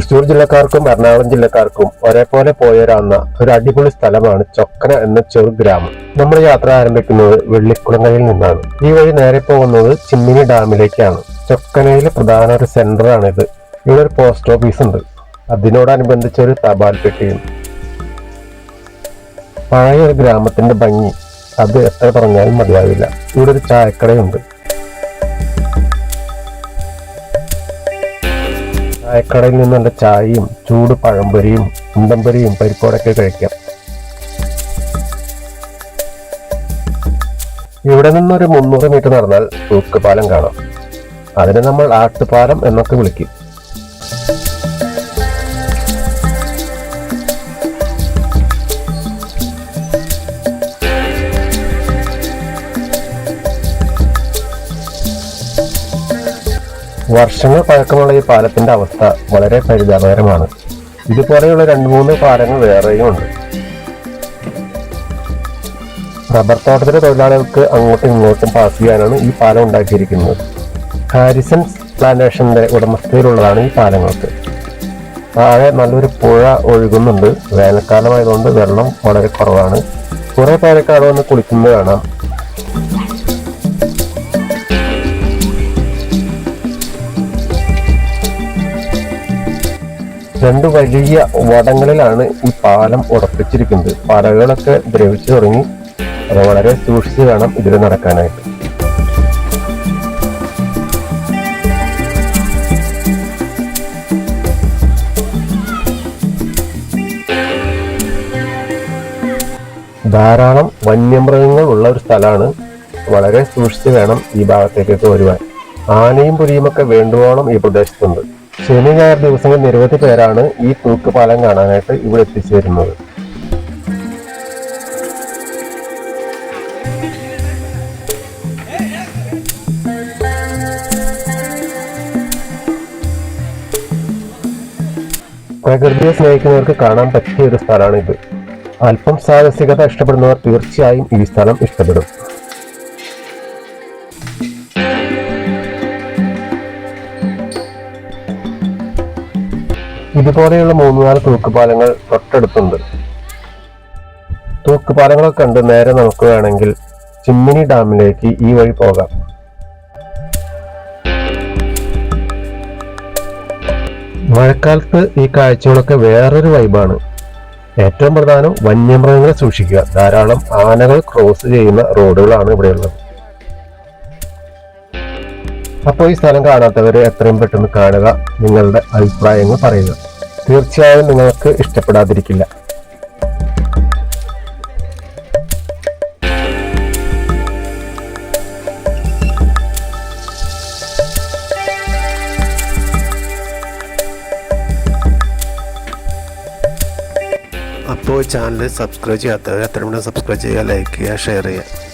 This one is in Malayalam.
തൃശ്ശൂർ ജില്ലക്കാർക്കും എറണാകുളം ജില്ലക്കാർക്കും ഒരേപോലെ പോയൊരാന്ന ഒരു അടിപൊളി സ്ഥലമാണ് ചൊക്കന എന്ന ചെറു ഗ്രാമം. നമ്മൾ യാത്ര ആരംഭിക്കുന്നത് വെള്ളിക്കുളങ്ങരയിൽ നിന്നാണ്. ഈ വഴി നേരെ പോകുന്നത് ചിമ്മിനി ഡാമിലേക്കാണ്. ചൊക്കനയിലെ പ്രധാന ഒരു സെന്ററാണിത്. ഇവിടെ ഒരു പോസ്റ്റ് ഓഫീസ് ഉണ്ട്, അതിനോടനുബന്ധിച്ച ഒരു തപാൽ പെട്ടിയും. പഴയ ഒരു ഗ്രാമത്തിന്റെ ഭംഗി അത് എത്ര പറഞ്ഞാലും മതിയാവില്ല. ഇവിടെ ഒരു ചായക്കടയുണ്ട്. ചായക്കടയിൽ നിന്നുള്ള ചായയും ചൂട് പഴംപൊരിയും ഉണ്ടംപൊരിയും പരിപ്പോടൊക്കെ കഴിക്കാം. ഇവിടെ നിന്നൊരു 300 മീറ്റർ നടന്നാൽ തൂക്കുപാലം കാണാം. അതിനെ നമ്മൾ ആട്ടുപാലം എന്നൊക്കെ വിളിക്കും. വർഷങ്ങൾ പഴക്കമുള്ള ഈ പാലത്തിന്റെ അവസ്ഥ വളരെ പരിതാപകരമാണ്. ഇതുപോലെയുള്ള 2-3 പാലങ്ങൾ വേറെയും ഉണ്ട്. റബ്ബർ തോട്ടത്തിലെ തൊഴിലാളികൾക്ക് അങ്ങോട്ടും ഇങ്ങോട്ടും പാസ് ചെയ്യാനാണ് ഈ പാലം ഉണ്ടാക്കിയിരിക്കുന്നത്. ഹാരിസൺസ് പ്ലാന്റേഷന്റെ ഉടമസ്ഥയിലുള്ളതാണ് ഈ പാലങ്ങൾക്ക്. താഴെ നല്ലൊരു പുഴ ഒഴുകുന്നുണ്ട്. വേനൽക്കാലമായതുകൊണ്ട് വെള്ളം വളരെ കുറവാണ്. കുറെ പേരൊക്കെ അവിടെ വന്ന് കുളിക്കുന്നത് കാണാം. രണ്ട് വലിയ വടങ്ങളിലാണ് ഈ പാലം ഉറപ്പിച്ചിരിക്കുന്നത്. പാലകളൊക്കെ ദ്രവിച്ചു തുടങ്ങി. അത് വളരെ സൂക്ഷിച്ച് വേണം ഇതിൽ നടക്കാനായിട്ട്. ധാരാളം വന്യമൃഗങ്ങൾ ഉള്ള ഒരു സ്ഥലമാണ്. വളരെ സൂക്ഷിച്ച് വേണം ഈ ഭാഗത്തേക്കൊക്കെ വരുവാൻ. ആനയും പുലിയുമൊക്കെ വേണ്ടുവോളം ഈ പ്രദേശത്തുണ്ട്. ശനി ഞായർ ദിവസങ്ങളിൽ നിരവധി പേരാണ് ഈ തൂക്കുപാലം കാണാനായിട്ട് ഇവിടെ എത്തിച്ചേരുന്നത്. പ്രകൃതിയെ സ്നേഹിക്കുന്നവർക്ക് കാണാൻ പറ്റിയ ഒരു സ്ഥലമാണിത്. അല്പം സാഹസികത ഇഷ്ടപ്പെടുന്നവർ തീർച്ചയായും ഈ സ്ഥലം ഇഷ്ടപ്പെടും. ഇതുപോലെയുള്ള 3-4 തൂക്കുപാലങ്ങൾ തൊട്ടടുത്തുണ്ട്. തൂക്കുപാലങ്ങളൊക്കെ കണ്ട് നേരെ നമുക്ക് വേണമെങ്കിൽ ചിമ്മിനി ഡാമിലേക്ക് ഈ വഴി പോകാം. മഴക്കാലത്ത് ഈ കാഴ്ചകളൊക്കെ വേറൊരു വൈബാണ്. ഏറ്റവും പ്രധാനം വന്യമൃഗങ്ങളെ സൂക്ഷിക്കുക. ധാരാളം ആനകൾ ക്രോസ് ചെയ്യുന്ന റോഡുകളാണ് ഇവിടെയുള്ളത്. അപ്പോൾ ഈ സ്ഥലം കാണാത്തവര് എത്രയും പെട്ടെന്ന് കാണുക, നിങ്ങളുടെ അഭിപ്രായങ്ങൾ പറയുക. തീർച്ചയായും നിങ്ങൾക്ക് ഇഷ്ടപ്പെടാതിരിക്കില്ല. അപ്പോൾ ചാനൽ സബ്സ്ക്രൈബ് ചെയ്യാത്തവർ എത്രയും സബ്സ്ക്രൈബ് ചെയ്യുക, ലൈക്ക് ചെയ്യുക, ഷെയർ ചെയ്യുക.